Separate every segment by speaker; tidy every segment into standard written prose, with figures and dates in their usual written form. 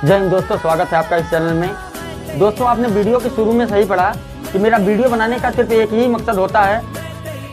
Speaker 1: जय हिंद दोस्तों, स्वागत है आपका इस चैनल में। दोस्तों, आपने वीडियो के शुरू में सही पढ़ा कि मेरा वीडियो बनाने का सिर्फ एक ही मकसद होता है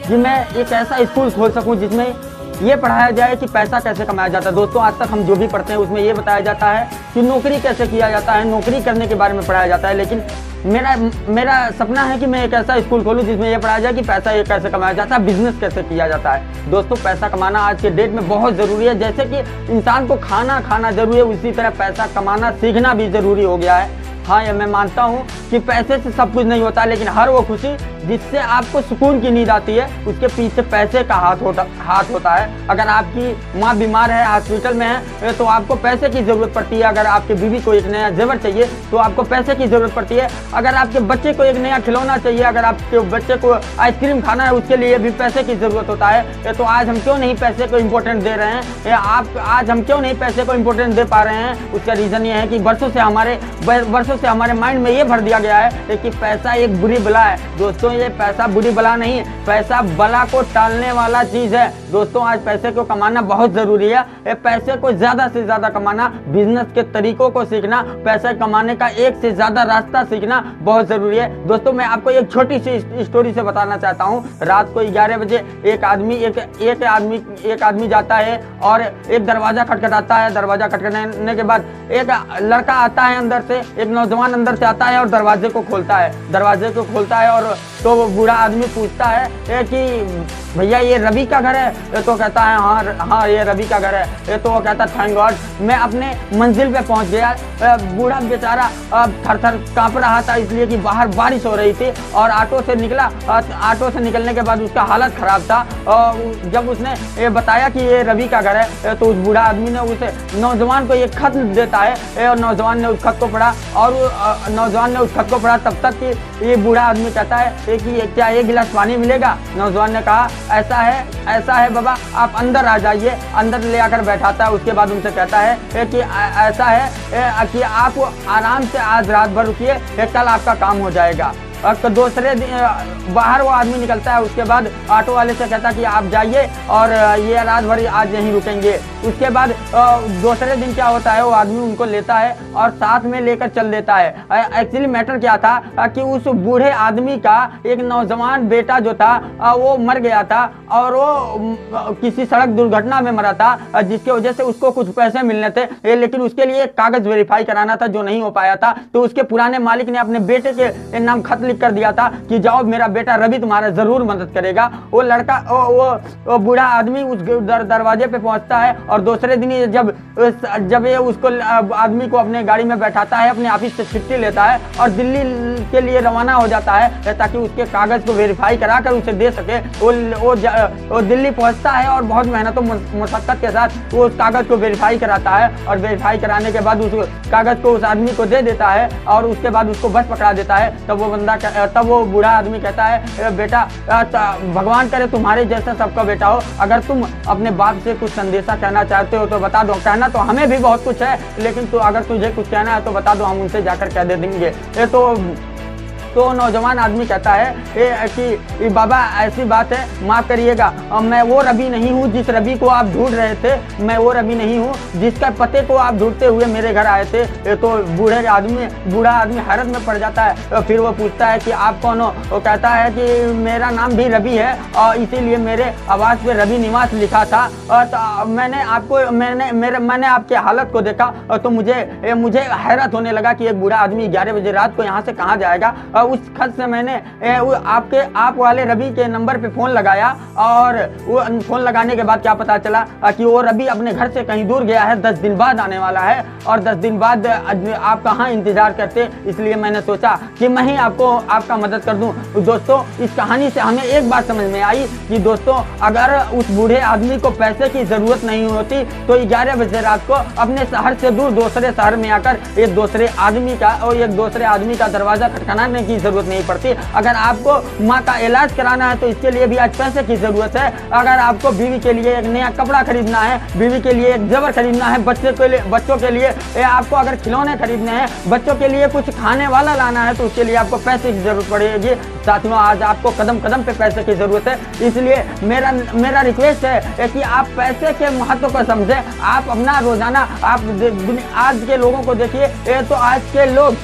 Speaker 1: कि मैं एक ऐसा स्कूल खोल सकूं जिसमें ये पढ़ाया जाए कि पैसा कैसे कमाया जाता है। दोस्तों, आज तक हम जो भी पढ़ते हैं उसमें ये बताया जाता है कि नौकरी कैसे किया जाता है, नौकरी करने के बारे में पढ़ाया जाता है। लेकिन मेरा सपना है कि मैं एक ऐसा स्कूल खोलूं जिसमें ये पढ़ाया जाए कि पैसा ये कैसे कमाया जाता है, बिजनेस कैसे किया जाता है। दोस्तों, पैसा कमाना आज के डेट में बहुत ज़रूरी है। जैसे कि इंसान को खाना जरूरी है, उसी तरह पैसा कमाना सीखना भी ज़रूरी हो गया है। हाँ, ये मैं मानता हूँ कि पैसे से सब कुछ नहीं होता, लेकिन हर वो खुशी जिससे आपको सुकून की नींद आती है उसके पीछे पैसे का हाथ होता है। अगर आपकी माँ बीमार है, हॉस्पिटल में है, तो आपको पैसे की ज़रूरत पड़ती है। अगर आपके बीवी को एक नया जेवर चाहिए तो आपको पैसे की ज़रूरत पड़ती है। अगर आपके बच्चे को एक नया खिलौना चाहिए, अगर आपके बच्चे को आइसक्रीम खाना है, उसके लिए भी पैसे की ज़रूरत होता है। तो आज हम क्यों नहीं पैसे को इम्पोर्टेंट दे रहे हैं, आज हम क्यों नहीं पैसे को इम्पोर्टेंट दे पा रहे हैं? उसका रीज़न ये है कि वर्षों से हमारे माइंड में ये भर दिया गया है कि पैसा एक बुरी बला है। दोस्तों, ये पैसा बुरी बला नहीं है, पैसा बला को टालने वाला चीज़ है। दोस्तों, आज पैसे को कमाना बहुत ज़रूरी है। ये पैसे को ज़्यादा से ज़्यादा कमाना, बिजनेस के तरीकों को सीखना, पैसे कमाने का एक से ज़्यादा रास्ता सीखना बहुत ज़रूरी है। दोस्तों, मैं आपको एक छोटी सी स्टोरी से बताना चाहता हूँ। रात को 11 बजे एक आदमी जाता है और एक दरवाज़ा खटखटाता है। दरवाज़ा खटखटाने के बाद एक लड़का आता है अंदर से, एक नौजवान अंदर से आता है और दरवाजे को खोलता है और तो वो बूढ़ा आदमी पूछता है कि भैया ये रवि का घर है? तो कहता है हाँ ये रवि का घर है। तो वो कहता थैंक गॉड, मैं अपने मंजिल पे पहुंच गया। बूढ़ा बेचारा थर कांप रहा था, इसलिए कि बाहर बारिश हो रही थी और ऑटो से निकला। ऑटो से निकलने के बाद उसका हालत ख़राब था। जब उसने ये बताया कि ये रवि का घर है तो उस बूढ़ा आदमी ने उसे नौजवान को एक खत देता है और नौजवान ने उस खत को पढ़ा तब तक कि ये बूढ़ा आदमी कहता है कि क्या एक गिलास पानी मिलेगा? नौजवान ने कहा ऐसा है बाबा, आप अंदर आ जाइए। अंदर ले आकर बैठाता है। उसके बाद उनसे कहता है कि ऐसा है कि आप आराम से आज रात भर रुकिए, कल आपका काम हो जाएगा। तो दूसरे दिन बाहर वो आदमी निकलता है। उसके बाद ऑटो वाले से कहता कि आप जाइए और ये रात भर आज यहीं रुकेंगे। उसके बाद दूसरे दिन क्या होता है, वो आदमी उनको लेता है और साथ में लेकर चल देता है। एक्चुअली मैटर क्या था कि उस बूढ़े आदमी का एक नौजवान बेटा जो था वो मर गया था और वो किसी सड़क दुर्घटना में मरा था, जिसकी वजह से उसको कुछ पैसे मिलने थे, लेकिन उसके लिए कागज वेरीफाई कराना था जो नहीं हो पाया था। तो उसके पुराने मालिक ने अपने बेटे के नाम खत लिख कर दिया था कि जाओ, मेरा बेटा रवि तुम्हारा जरूर मदद करेगा। वो लड़का वो बूढ़ा आदमी उस दरवाजे पे पहुंचता है और दूसरे दिन जब ये उसको आदमी को अपने गाड़ी में बैठाता है, अपने ऑफिस से छुट्टी लेता है और दिल्ली के लिए रवाना हो जाता है ताकि उसके कागज को वेरीफाई करा कर उसे दे सके। वो दिल्ली पहुंचता है और बहुत मेहनतों मुशक्कत के साथ वो उस कागज को वेरीफाई कराता है और वेरीफाई कराने के बाद उस कागज को उस आदमी को दे देता है और उसके बाद उसको बस पकड़ा देता है। तब वो बूढ़ा आदमी कहता है बेटा, भगवान करे तुम्हारे जैसा सबका बेटा हो। अगर तुम अपने बाप से कुछ संदेशा कहना चाहते हो तो बता दो। कहना तो हमें भी बहुत कुछ है, लेकिन अगर तुझे कुछ कहना है तो बता दो, हम उनसे जाकर कह दे देंगे। तो नौजवान आदमी कहता है कि बाबा ऐसी बात है, माफ़ करिएगा, मैं वो रवि नहीं हूँ जिस रवि को आप ढूंढ रहे थे। मैं वो रवि नहीं हूँ जिसका पते को आप ढूंढते हुए मेरे घर आए थे। तो बूढ़ा आदमी हैरत में पड़ जाता है। फिर वो पूछता है कि आप कौन हो? वो कहता है कि मेरा नाम भी रवि है और इसीलिए मेरे आवाज़ पे रवि निवास लिखा था। तो मैंने आपके हालत को देखा तो मुझे हैरत होने लगा कि एक बूढ़ा आदमी 11 बजे रात को यहाँ से कहाँ जाएगा। उस खत से मैंने आप वाले रवि के नंबर पे फ़ोन लगाया और वो फ़ोन लगाने के बाद क्या पता चला कि वो रवि अपने घर से कहीं दूर गया है, 10 दिन बाद आने वाला है और 10 दिन बाद आप कहाँ इंतज़ार करते, इसलिए मैंने सोचा कि मैं ही आपका मदद कर दूं। दोस्तों, इस कहानी से हमें एक बात समझ में आई कि दोस्तों, अगर उस बूढ़े आदमी को पैसे की ज़रूरत नहीं होती तो 11 बजे रात को अपने शहर से दूर दूसरे शहर में आकर एक दूसरे आदमी का दरवाज़ा खटखटाने की ज़रूरत नहीं पड़ती। अगर आपको माँ का इलाज कराना है तो इसके लिए भी आज पैसे की ज़रूरत है। अगर आपको बीवी के लिए एक नया कपड़ा खरीदना है, बीवी के लिए एक ज़ेवर खरीदना है, बच्चों के लिए आपको अगर खिलौने खरीदने हैं, बच्चों के लिए कुछ खाने वाला लाना है, तो उसके लिए आपको पैसे की ज़रूरत पड़ेगी। साथियों, आज आपको कदम कदम पे पैसे की ज़रूरत है। इसलिए मेरा रिक्वेस्ट है कि आप पैसे के महत्व को समझें। आप अपना रोज़ाना आज के लोगों को देखिए, तो आज के लोग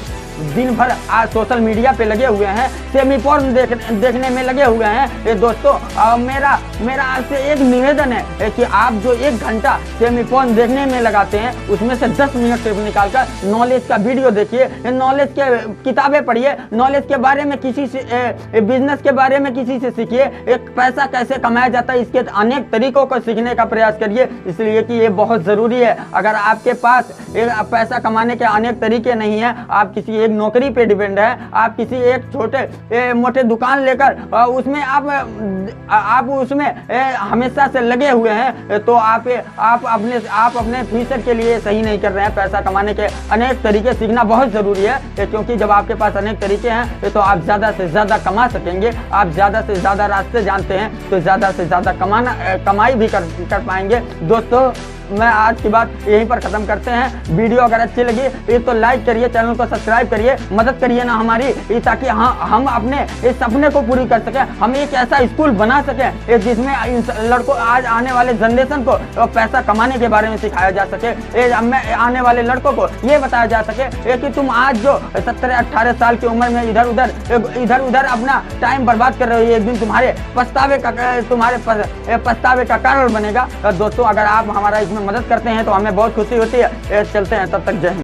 Speaker 1: दिन भर आज सोशल मीडिया पे लगे हुए हैं, सेमी पोर्न देखने में लगे हुए हैं। ये दोस्तों, मेरा आपसे एक निवेदन है कि आप जो 1 घंटा सेमी पोर्न देखने में लगाते हैं, उसमें से 10 मिनट निकालकर नॉलेज का वीडियो देखिए, नॉलेज के किताबें पढ़िए, नॉलेज के बारे में किसी से, बिजनेस के बारे में किसी से सीखिए। एक पैसा कैसे कमाया जाता है, इसके अनेक तरीकों को सीखने का प्रयास करिए, इसलिए कि ये बहुत ज़रूरी है। अगर आपके पास पैसा कमाने के अनेक तरीके नहीं है, आप किसी एक नौकरी पे डिपेंड है, आप किसी एक छोटे मोटे दुकान लेकर उसमें आप उसमें हमेशा से लगे हुए हैं, तो आप अपने फ्यूचर के लिए सही नहीं कर रहे हैं। पैसा कमाने के अनेक तरीके सीखना बहुत ज़रूरी है, क्योंकि जब आपके पास अनेक तरीके हैं तो आप ज़्यादा से ज़्यादा कमा सकेंगे। आप ज़्यादा से ज़्यादा रास्ते जानते हैं तो ज़्यादा से ज़्यादा कमाई भी कर पाएंगे। दोस्तों, मैं आज की बात यहीं पर ख़त्म करते हैं। वीडियो अगर अच्छी लगी तो लाइक करिए, चैनल को सब्सक्राइब करिए, मदद करिए ना हमारी, ताकि हम अपने इस सपने को पूरी कर सकें। हम एक ऐसा स्कूल बना सकें जिसमें लड़कों, आज आने वाले जनरेशन को पैसा कमाने के बारे में सिखाया जा सके। आने वाले लड़कों को ये बताया जा सके कि तुम आज जो 17-18 साल की उम्र में इधर उधर अपना टाइम बर्बाद कर रहे हो, एक दिन तुम्हारे पछतावे का कारण बनेगा। दोस्तों, अगर आप हमारा में मदद करते हैं तो हमें बहुत खुशी होती है। चलते हैं, तब तक जय हिंद।